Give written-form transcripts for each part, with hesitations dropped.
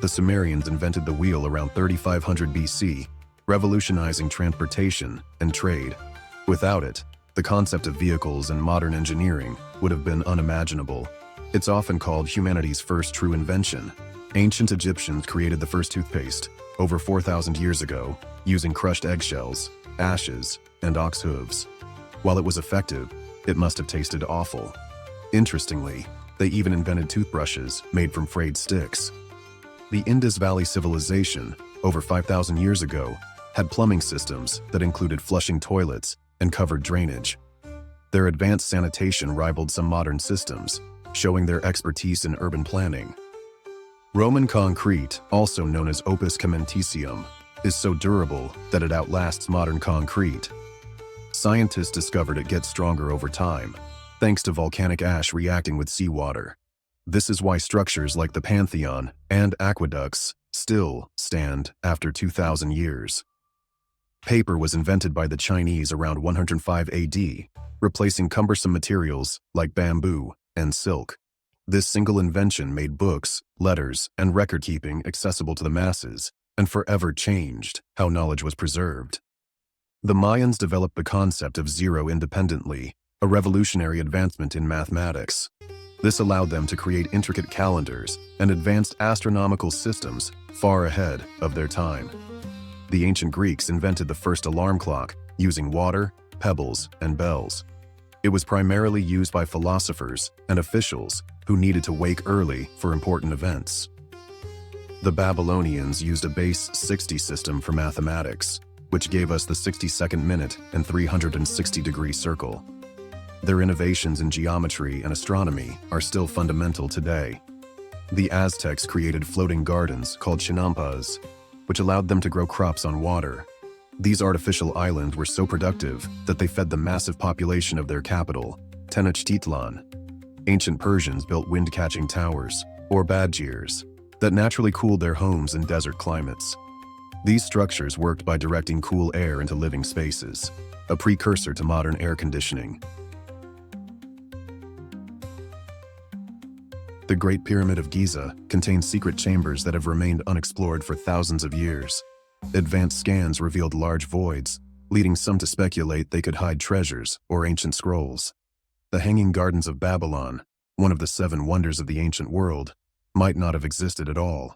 the Sumerians invented the wheel around 3500 BC, revolutionizing transportation and trade. Without it, the concept of vehicles and modern engineering would have been unimaginable. It's often called humanity's first true invention. Ancient Egyptians created the first toothpaste over 4,000 years ago using crushed eggshells, ashes, and ox hooves. While it was effective, it must have tasted awful. Interestingly, they even invented toothbrushes made from frayed sticks. The Indus Valley civilization, over 5,000 years ago, had plumbing systems that included flushing toilets and covered drainage. Their advanced sanitation rivaled some modern systems, showing their expertise in urban planning. Roman concrete, also known as opus caementicium, is so durable that it outlasts modern concrete. Scientists discovered it gets stronger over time, thanks to volcanic ash reacting with seawater. This is why structures like the Pantheon and aqueducts still stand after 2,000 years. Paper was invented by the Chinese around 105 AD, replacing cumbersome materials like bamboo and silk. This single invention made books, letters, and record-keeping accessible to the masses, and forever changed how knowledge was preserved. The Mayans developed the concept of zero independently, a revolutionary advancement in mathematics. This allowed them to create intricate calendars and advanced astronomical systems far ahead of their time. The ancient Greeks invented the first alarm clock using water, pebbles, and bells. It was primarily used by philosophers and officials who needed to wake early for important events. The Babylonians used a base 60 system for mathematics, which gave us the 60-second minute and 360-degree circle. Their innovations in geometry and astronomy are still fundamental today. The Aztecs created floating gardens called chinampas, which allowed them to grow crops on water. These artificial islands were so productive that they fed the massive population of their capital, Tenochtitlan. Ancient Persians built wind-catching towers, or badgirs, that naturally cooled their homes in desert climates. These structures worked by directing cool air into living spaces, a precursor to modern air conditioning. The Great Pyramid of Giza contains secret chambers that have remained unexplored for thousands of years. Advanced scans revealed large voids, leading some to speculate they could hide treasures or ancient scrolls. The Hanging Gardens of Babylon, one of the 7 wonders of the ancient world, might not have existed at all.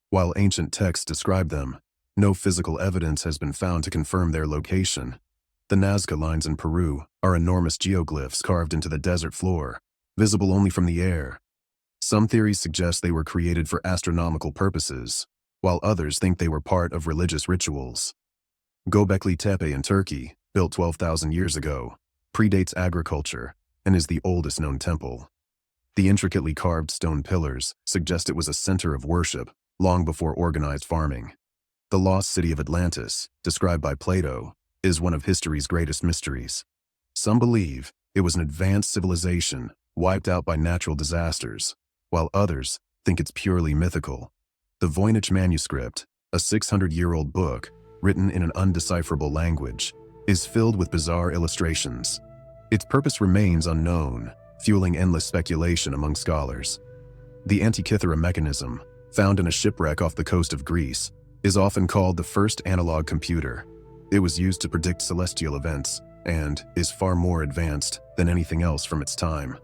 While ancient texts describe them, no physical evidence has been found to confirm their location. The Nazca lines in Peru are enormous geoglyphs carved into the desert floor, visible only from the air. Some theories suggest they were created for astronomical purposes, while others think they were part of religious rituals. Göbekli Tepe in Turkey, built 12,000 years ago, predates agriculture and is the oldest known temple. The intricately carved stone pillars suggest it was a center of worship long before organized farming. The lost city of Atlantis, described by Plato, is one of history's greatest mysteries. Some believe it was an advanced civilization wiped out by natural disasters, while others think it's purely mythical. The Voynich manuscript, a 600-year-old book written in an undecipherable language, is filled with bizarre illustrations. Its purpose remains unknown, fueling endless speculation among scholars. The Antikythera mechanism, found in a shipwreck off the coast of Greece, is often called the first analog computer. It was used to predict celestial events and is far more advanced than anything else from its time.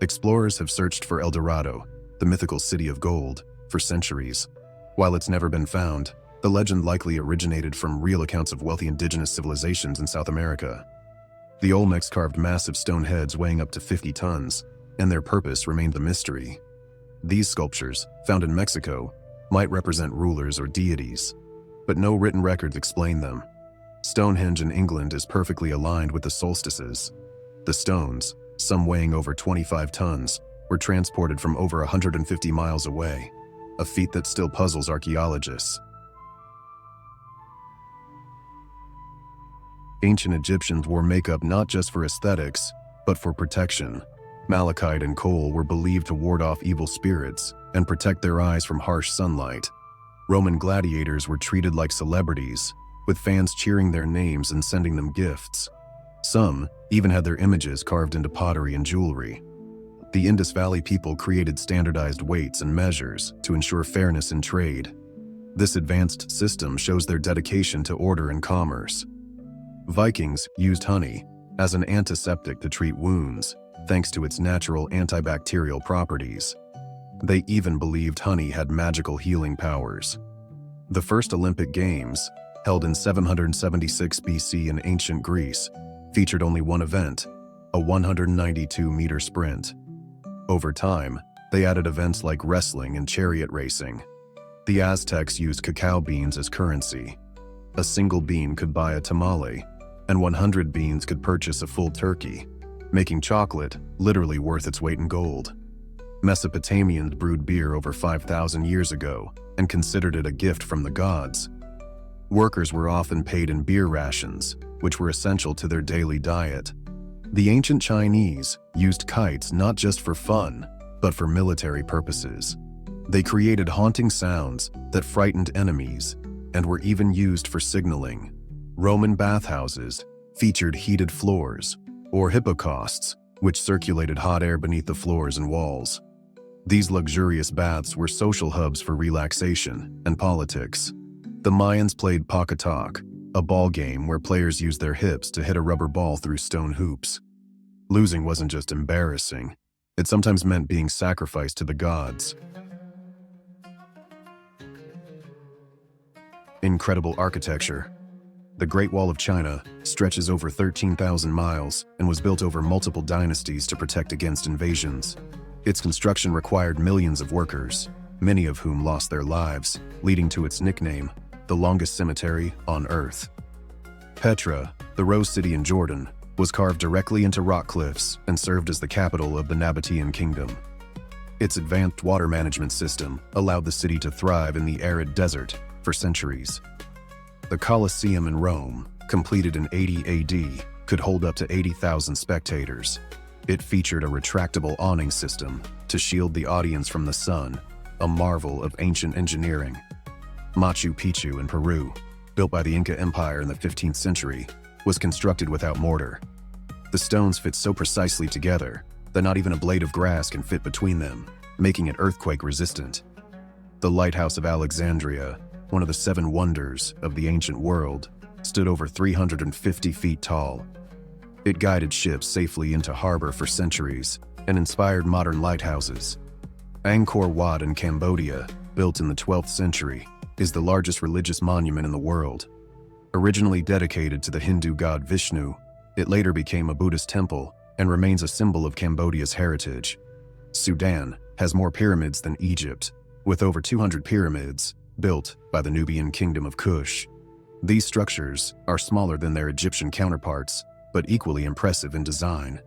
Explorers have searched for El Dorado, the mythical city of gold, for centuries. While it's never been found, the legend likely originated from real accounts of wealthy indigenous civilizations in South America. The Olmecs carved massive stone heads weighing up to 50 tons, and their purpose remained a mystery. These sculptures, found in Mexico, might represent rulers or deities, but no written records explain them. Stonehenge in England is perfectly aligned with the solstices. The stones, some weighing over 25 tons, were transported from over 150 miles away, a feat that still puzzles archaeologists. Ancient Egyptians wore makeup not just for aesthetics, but for protection. Malachite and coal were believed to ward off evil spirits and protect their eyes from harsh sunlight. Roman gladiators were treated like celebrities, with fans cheering their names and sending them gifts. Some even had their images carved into pottery and jewelry. The Indus Valley people created standardized weights and measures to ensure fairness in trade. This advanced system shows their dedication to order and commerce. Vikings used honey as an antiseptic to treat wounds, thanks to its natural antibacterial properties. They even believed honey had magical healing powers. The first Olympic Games, held in 776 BC in ancient Greece, featured only one event, a 192-meter sprint. Over time, they added events like wrestling and chariot racing. The Aztecs used cacao beans as currency. A single bean could buy a tamale, and 100 beans could purchase a full turkey, making chocolate literally worth its weight in gold. Mesopotamians brewed beer over 5,000 years ago and considered it a gift from the gods. Workers were often paid in beer rations, which were essential to their daily diet. The ancient Chinese used kites not just for fun, but for military purposes. They created haunting sounds that frightened enemies and were even used for signaling. Roman bathhouses featured heated floors, or hypocausts, which circulated hot air beneath the floors and walls. These luxurious baths were social hubs for relaxation and politics. The Mayans played pacatak, a ball game where players used their hips to hit a rubber ball through stone hoops. Losing wasn't just embarrassing, it sometimes meant being sacrificed to the gods. Incredible architecture. The Great Wall of China stretches over 13,000 miles and was built over multiple dynasties to protect against invasions. Its construction required millions of workers, many of whom lost their lives, leading to its nickname, the longest cemetery on Earth. Petra, the Rose City in Jordan, was carved directly into rock cliffs and served as the capital of the Nabatean Kingdom. Its advanced water management system allowed the city to thrive in the arid desert for centuries. The Colosseum in Rome, completed in 80 AD, could hold up to 80,000 spectators. It featured a retractable awning system to shield the audience from the sun, a marvel of ancient engineering. Machu Picchu in Peru, built by the Inca Empire in the 15th century, was constructed without mortar. The stones fit so precisely together that not even a blade of grass can fit between them, making it earthquake-resistant. The Lighthouse of Alexandria, one of the 7 wonders of the ancient world, stood over 350 feet tall. It guided ships safely into harbor for centuries and inspired modern lighthouses. Angkor Wat in Cambodia, built in the 12th century, is the largest religious monument in the world. Originally dedicated to the Hindu god Vishnu, it later became a Buddhist temple and remains a symbol of Cambodia's heritage. Sudan has more pyramids than Egypt, with over 200 pyramids built by the Nubian kingdom of Kush. These structures are smaller than their Egyptian counterparts, but equally impressive in design.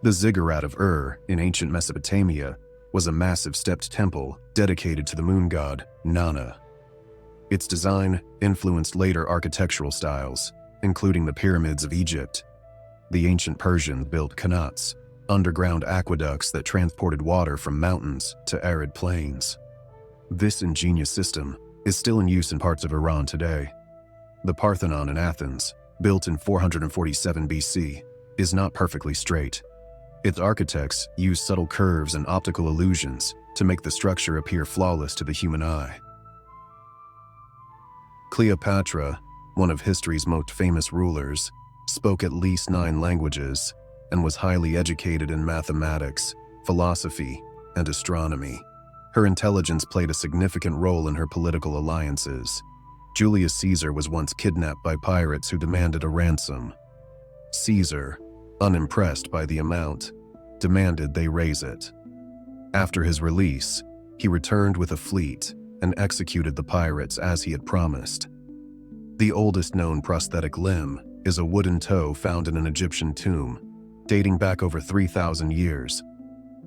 The Ziggurat of Ur in ancient Mesopotamia was a massive stepped temple dedicated to the moon god Nana. Its design influenced later architectural styles, including the pyramids of Egypt. The ancient Persians built qanats, underground aqueducts that transported water from mountains to arid plains. This ingenious system is still in use in parts of Iran today. The Parthenon in Athens, built in 447 BC, is not perfectly straight. Its architects used subtle curves and optical illusions to make the structure appear flawless to the human eye. Cleopatra, one of history's most famous rulers, spoke at least 9 languages and was highly educated in mathematics, philosophy, and astronomy. Her intelligence played a significant role in her political alliances. Julius Caesar was once kidnapped by pirates who demanded a ransom. Caesar, unimpressed by the amount, demanded they raise it. After his release, he returned with a fleet and executed the pirates as he had promised. The oldest known prosthetic limb is a wooden toe found in an Egyptian tomb, dating back over 3,000 years.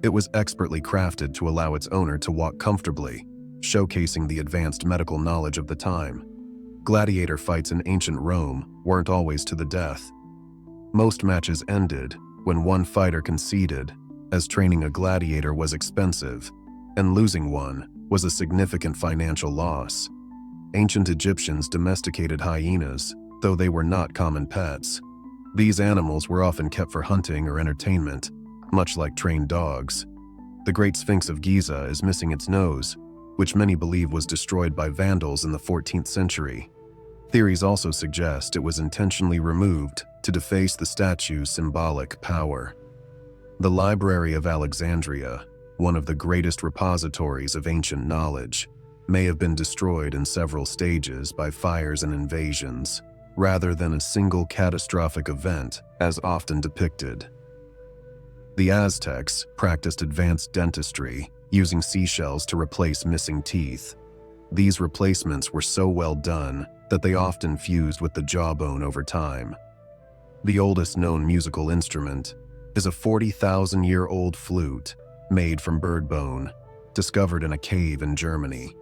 It was expertly crafted to allow its owner to walk comfortably, showcasing the advanced medical knowledge of the time. Gladiator fights in ancient Rome weren't always to the death. Most matches ended when one fighter conceded, as training a gladiator was expensive, and losing one was a significant financial loss. Ancient Egyptians domesticated hyenas, though they were not common pets. These animals were often kept for hunting or entertainment, much like trained dogs. The Great Sphinx of Giza is missing its nose, which many believe was destroyed by Vandals in the 14th century. Theories also suggest it was intentionally removed to deface the statue's symbolic power. The Library of Alexandria, one of the greatest repositories of ancient knowledge, may have been destroyed in several stages by fires and invasions, rather than a single catastrophic event as often depicted. The Aztecs practiced advanced dentistry, using seashells to replace missing teeth. These replacements were so well done that they often fused with the jawbone over time. The oldest known musical instrument is a 40,000-year-old flute made from bird bone, discovered in a cave in Germany.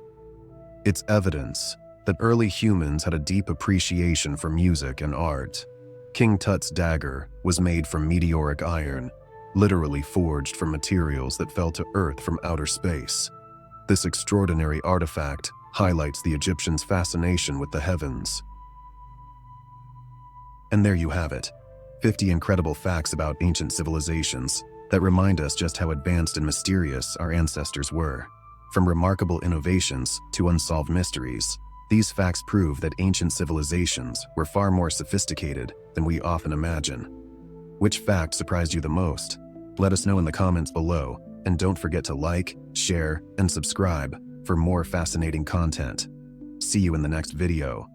It's evidence that early humans had a deep appreciation for music and art. King Tut's dagger was made from meteoric iron, literally forged from materials that fell to Earth from outer space. This extraordinary artifact highlights the Egyptians' fascination with the heavens. And there you have it, 50 incredible facts about ancient civilizations that remind us just how advanced and mysterious our ancestors were. From remarkable innovations to unsolved mysteries, these facts prove that ancient civilizations were far more sophisticated than we often imagine. Which fact surprised you the most? Let us know in the comments below, and don't forget to like, share, and subscribe for more fascinating content. See you in the next video.